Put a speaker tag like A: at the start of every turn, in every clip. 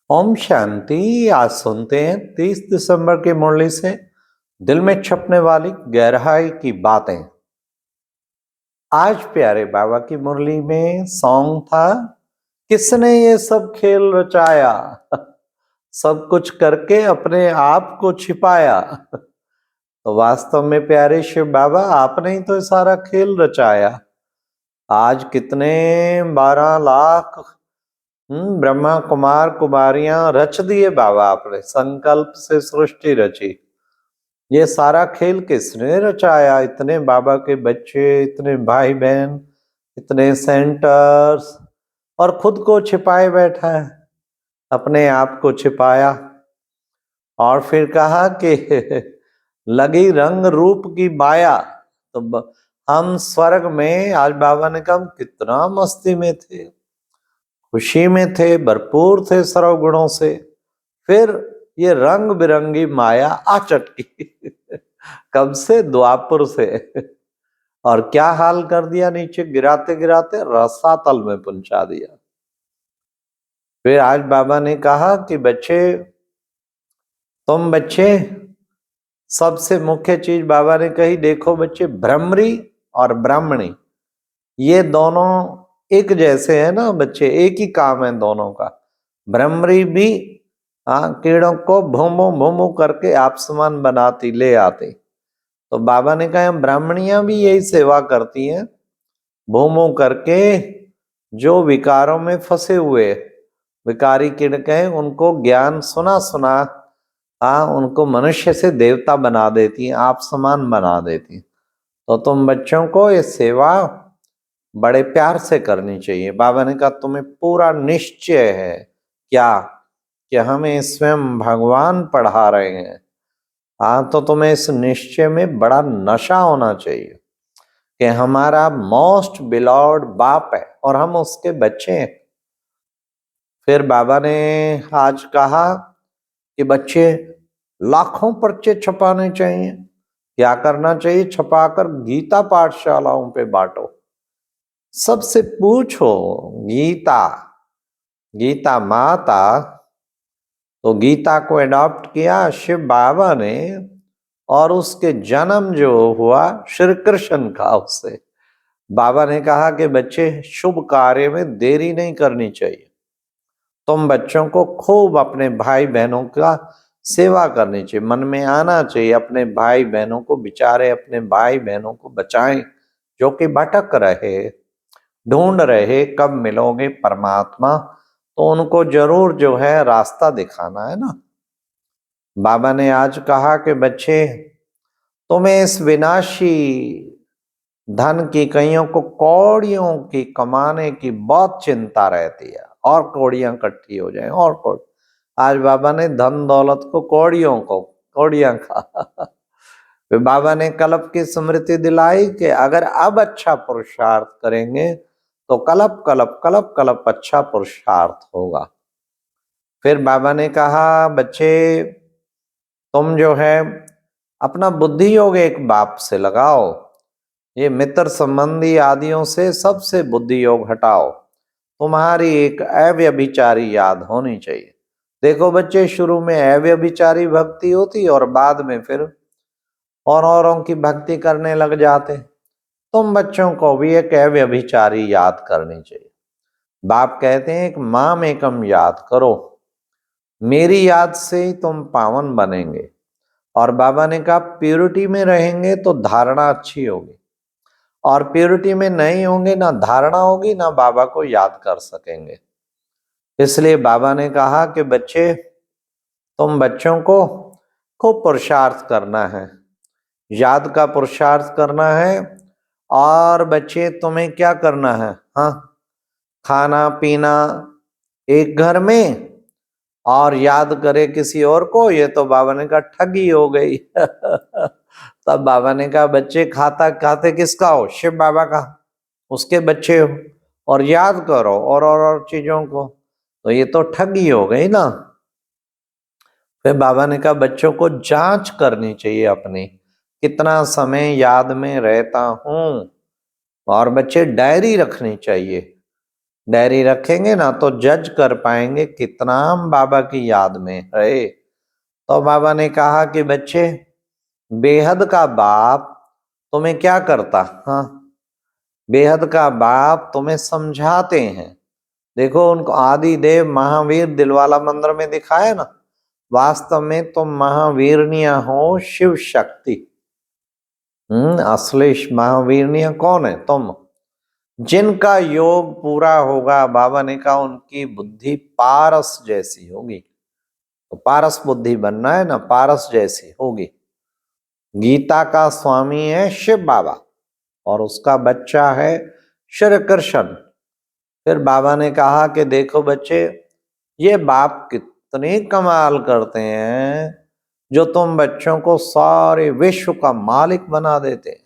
A: ओम शांति। आज सुनते हैं 30 दिसंबर की मुरली से दिल में छपने वाली गहराई की बातें। आज प्यारे बाबा की मुरली में सॉन्ग था, किसने ये सब खेल रचाया, सब कुछ करके अपने आप को छिपाया। तो वास्तव में प्यारे शिव बाबा, आपने ही तो सारा खेल रचाया। आज कितने 12 लाख ब्रह्मा कुमार कुमारियां रच दिए बाबा आपने, संकल्प से सृष्टि रची। ये सारा खेल किसने रचाया? इतने बाबा के बच्चे, इतने भाई बहन, इतने सेंटर्स, और खुद को छिपाए बैठा है, अपने आप को छिपाया। और फिर कहा कि लगी रंग रूप की माया। तो हम स्वर्ग में, आज बाबा ने कहा, हम कितना मस्ती में थे, खुशी में थे, भरपूर थे सर्व गुणों से। फिर ये रंग बिरंगी माया आ चटकी। कब से? द्वापुर से। और क्या हाल कर दिया, नीचे गिराते गिराते रसातल में पहुंचा दिया। फिर आज बाबा ने कहा कि बच्चे, तुम बच्चे, सबसे मुख्य चीज बाबा ने कही, देखो बच्चे, भ्रमरी और ब्राह्मणी ये दोनों एक जैसे है ना बच्चे, एक ही काम है दोनों का। भ्रमरी भी कीड़ों को भूमो भूमो करके आप समान बनाती ले आती। तो बाबा ने कहा ब्राह्मणियां भी यही सेवा करती हैं, भूमो करके जो विकारों में फंसे हुए विकारी कीड़ कहें, उनको ज्ञान सुना सुना उनको मनुष्य से देवता बना देती हैं, आप समान बना देती। तो तुम बच्चों को ये सेवा बड़े प्यार से करनी चाहिए। बाबा ने कहा तुम्हें पूरा निश्चय है क्या कि हमें स्वयं भगवान पढ़ा रहे हैं। तो तुम्हें इस निश्चय में बड़ा नशा होना चाहिए कि हमारा मोस्ट बिलॉव्ड बाप है और हम उसके बच्चे हैं। फिर बाबा ने आज कहा कि बच्चे, लाखों पर्चे छपाने चाहिए। क्या करना चाहिए? छपाकर गीता पाठशालाओं पे बांटो, सबसे पूछो गीता, गीता माता। तो गीता को एडॉप्ट किया शिव बाबा ने, और उसके जन्म जो हुआ श्री कृष्ण का, उससे बाबा ने कहा कि बच्चे, शुभ कार्य में देरी नहीं करनी चाहिए। तुम बच्चों को खूब अपने भाई बहनों का सेवा करनी चाहिए, मन में आना चाहिए अपने भाई बहनों को, बेचारे अपने भाई बहनों को बचाएं जो कि भटक रहे, ढूंढ रहे कब मिलोगे परमात्मा। तो उनको जरूर जो है रास्ता दिखाना है ना। बाबा ने आज कहा कि बच्चे, तुम्हें इस विनाशी धन की, कईयों को कौड़ियों की कमाने की बहुत चिंता रहती है, और कौड़ियां इकट्ठी हो जाए और कौड़। आज बाबा ने धन दौलत को कौड़ियों को कौड़ियां का फिर बाबा ने कल्प की स्मृति दिलाई कि अगर अब अच्छा पुरुषार्थ करेंगे तो कल्प कल्प कल्प कल्प अच्छा पुरुषार्थ होगा। फिर बाबा ने कहा बच्चे, तुम जो है अपना बुद्धि योग एक बाप से लगाओ, ये मित्र संबंधी आदियों से सबसे बुद्धि योग हटाओ, तुम्हारी एक अव्यभिचारी याद होनी चाहिए। देखो बच्चे, शुरू में अव्यभिचारी भक्ति होती और बाद में फिर औरों की भक्ति करने लग जाते। तुम बच्चों को भी एक अव्यभिचारी याद करनी चाहिए। बाप कहते हैं एक माम एकम याद करो, मेरी याद से ही तुम पावन बनेंगे। और बाबा ने कहा प्योरिटी में रहेंगे तो धारणा अच्छी होगी, और प्योरिटी में नहीं होंगे, ना धारणा होगी ना बाबा को याद कर सकेंगे। इसलिए बाबा ने कहा कि बच्चे, तुम बच्चों को खूब पुरुषार्थ करना है, याद का पुरुषार्थ करना है। और बच्चे, तुम्हें क्या करना है? हाँ, खाना पीना एक घर में और याद करे किसी और को, ये तो बाबा ने कहा ठगी हो गई। तब बाबा ने कहा बच्चे, खाता खाते किसका हो? शिव बाबा का, उसके बच्चे हो, और याद करो और चीजों को, तो ये तो ठगी हो गई ना। फिर बाबा ने कहा बच्चों को जांच करनी चाहिए अपनी, कितना समय याद में रहता हूं। और बच्चे, डायरी रखनी चाहिए, डायरी रखेंगे ना तो जज कर पाएंगे कितना हम बाबा की याद में है। तो बाबा ने कहा कि बच्चे, बेहद का बाप तुम्हें क्या करता? हाँ, बेहद का बाप तुम्हें समझाते हैं। देखो, उनको आदि देव महावीर दिलवाला मंदिर में दिखाया ना, वास्तव में तुम महावीरनिया हो, शिव शक्ति। असली महावीरनिया कौन है? तुम। जिनका योग पूरा होगा, बाबा ने कहा, उनकी बुद्धि पारस जैसी होगी। तो पारस बुद्धि बनना है ना, पारस जैसी होगी। गीता का स्वामी है शिव बाबा और उसका बच्चा है श्री कृष्ण। फिर बाबा ने कहा कि देखो बच्चे, ये बाप कितने कमाल करते हैं जो तुम बच्चों को सारे विश्व का मालिक बना देते हैं।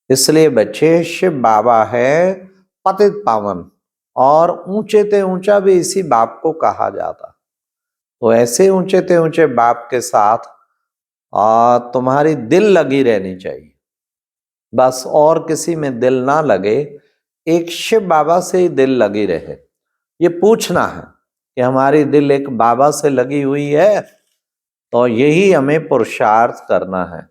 A: इसलिए बच्चे, शिव बाबा है पतित पावन और ऊंचे ते ऊंचा भी इसी बाप को कहा जाता। तो ऐसे ऊंचे ते ऊंचे बाप के साथ तुम्हारी दिल लगी रहनी चाहिए, बस और किसी में दिल ना लगे, एक शिव बाबा से ही दिल लगी रहे। ये पूछना है कि हमारी दिल एक बाबा से लगी हुई है, तो यही हमें पुरुषार्थ करना है।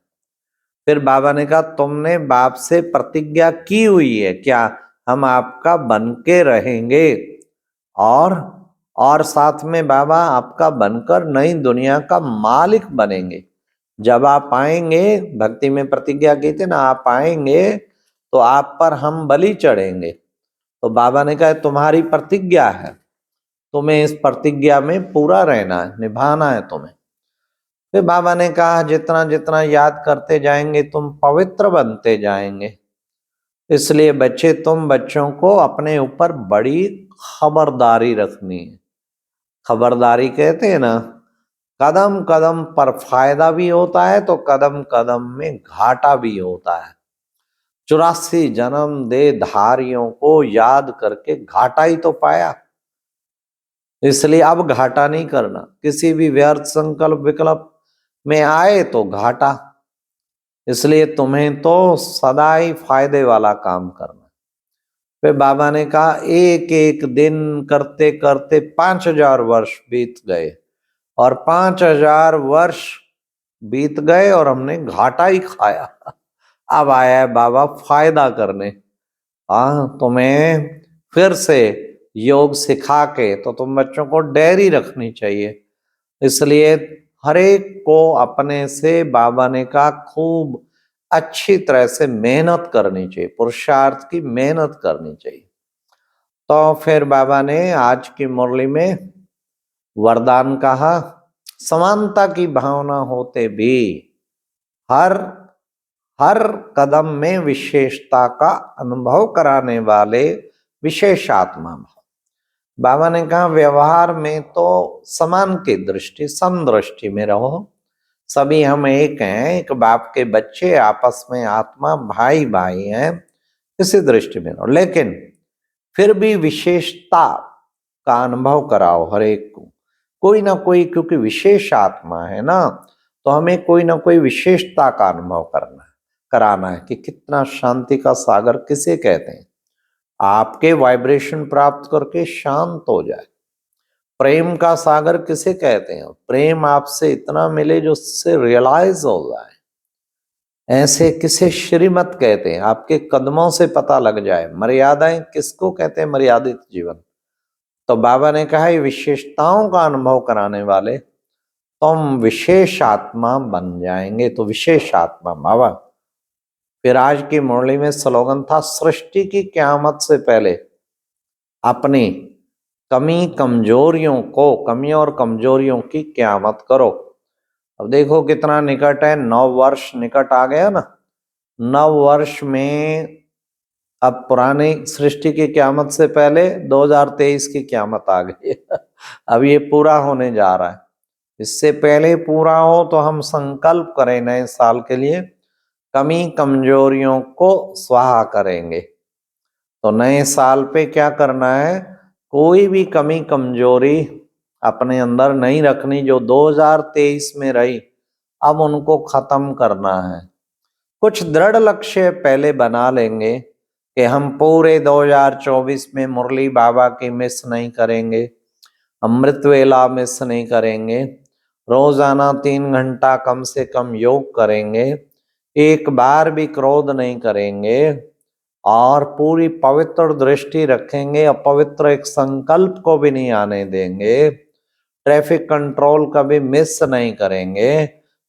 A: फिर बाबा ने कहा, तुमने बाप से प्रतिज्ञा की हुई है क्या? हम आपका बन के रहेंगे और साथ में बाबा आपका बनकर नई दुनिया का मालिक बनेंगे। जब आप आएंगे, भक्ति में प्रतिज्ञा की थी ना, आप आएंगे तो आप पर हम बलि चढ़ेंगे। तो बाबा ने कहा, तुम्हारी प्रतिज्ञा है, तुम्हें इस प्रतिज्ञा में पूरा रहना है, निभाना है तुम्हें। फिर बाबा ने कहा, जितना जितना याद करते जाएंगे तुम पवित्र बनते जाएंगे। इसलिए बच्चे, तुम बच्चों को अपने ऊपर बड़ी खबरदारी रखनी है। खबरदारी कहते हैं ना, कदम कदम पर फायदा भी होता है तो कदम कदम में घाटा भी होता है। 84 जन्म दे धारियों को याद करके घाटा ही तो पाया। इसलिए अब घाटा नहीं करना। किसी भी व्यर्थ संकल्प विकल्प में आए तो घाटा। इसलिए तुम्हें तो सदा ही फायदे वाला काम करना। फिर बाबा ने कहा, एक एक दिन करते करते 5000 वर्ष बीत गए और 5000 वर्ष बीत गए और हमने घाटा ही खाया। अब आया है बाबा फायदा करने। तुम्हें फिर से योग सिखा के तो तुम बच्चों को डायरी रखनी चाहिए। इसलिए हर एक को अपने से बाबा ने कहा खूब अच्छी तरह से मेहनत करनी चाहिए, पुरुषार्थ की मेहनत करनी चाहिए। तो फिर बाबा ने आज की मुरली में वरदान कहा, समानता की भावना होते भी हर हर कदम में विशेषता का अनुभव कराने वाले विशेष आत्मा भाव। बाबा ने कहा, व्यवहार में तो समान की दृष्टि, समदृष्टि में रहो। सभी हम एक हैं, एक बाप के बच्चे, आपस में आत्मा भाई भाई हैं, इसी दृष्टि में रहो। लेकिन फिर भी विशेषता का अनुभव कराओ हर एक को, कोई ना कोई, क्योंकि विशेष आत्मा है ना, तो हमें कोई ना कोई विशेषता का अनुभव कराना है कि कितना शांति का सागर किसे कहते हैं। आपके वाइब्रेशन प्राप्त करके शांत हो जाए। प्रेम का सागर किसे कहते हैं? प्रेम आपसे इतना मिले जो उससे रियलाइज हो जाए। ऐसे किसे श्रीमत कहते हैं? आपके कदमों से पता लग जाए। मर्यादाएं किसको कहते हैं? मर्यादित जीवन। तो बाबा ने कहा, ये विशेषताओं का अनुभव कराने वाले तुम विशेष आत्मा बन जाएंगे। तो विशेष आत्मा बाबा। फिर आज की मुरली में स्लोगन था, सृष्टि की क़यामत से पहले अपनी कमियों और कमजोरियों की क़यामत करो। अब देखो कितना निकट है, 9 वर्ष निकट आ गया ना। 9 वर्ष में अब पुरानी सृष्टि की क़यामत से पहले 2023 की क़यामत आ गई। अब ये पूरा होने जा रहा है। इससे पहले पूरा हो तो हम संकल्प करें नए साल के लिए, कमी कमजोरियों को स्वाहा करेंगे। तो नए साल पे क्या करना है? कोई भी कमी कमजोरी अपने अंदर नहीं रखनी जो 2023 में रही, अब उनको खत्म करना है। कुछ दृढ़ लक्ष्य पहले बना लेंगे कि हम पूरे 2024 में मुरली बाबा की मिस नहीं करेंगे, अमृत वेला मिस नहीं करेंगे, रोजाना 3 घंटा कम से कम योग करेंगे, एक बार भी क्रोध नहीं करेंगे और पूरी पवित्र दृष्टि रखेंगे, अपवित्र एक संकल्प को भी नहीं आने देंगे, ट्रैफिक कंट्रोल कभी मिस नहीं करेंगे,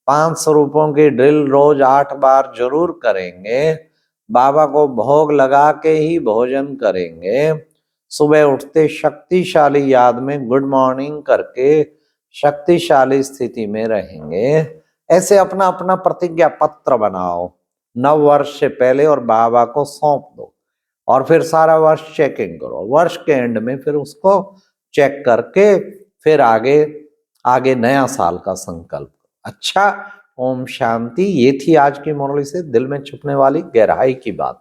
A: 5 स्वरूपों की ड्रिल रोज 8 बार जरूर करेंगे, बाबा को भोग लगा के ही भोजन करेंगे, सुबह उठते शक्तिशाली याद में गुड मॉर्निंग करके शक्तिशाली स्थिति में रहेंगे। ऐसे अपना अपना प्रतिज्ञा पत्र बनाओ, नव वर्ष से पहले और बाबा को सौंप दो और फिर सारा वर्ष चेकिंग करो। वर्ष के एंड में फिर उसको चेक करके फिर आगे आगे नया साल का संकल्प। अच्छा, ओम शांति। ये थी आज की मुरली से दिल में छुपने वाली गहराई की बात।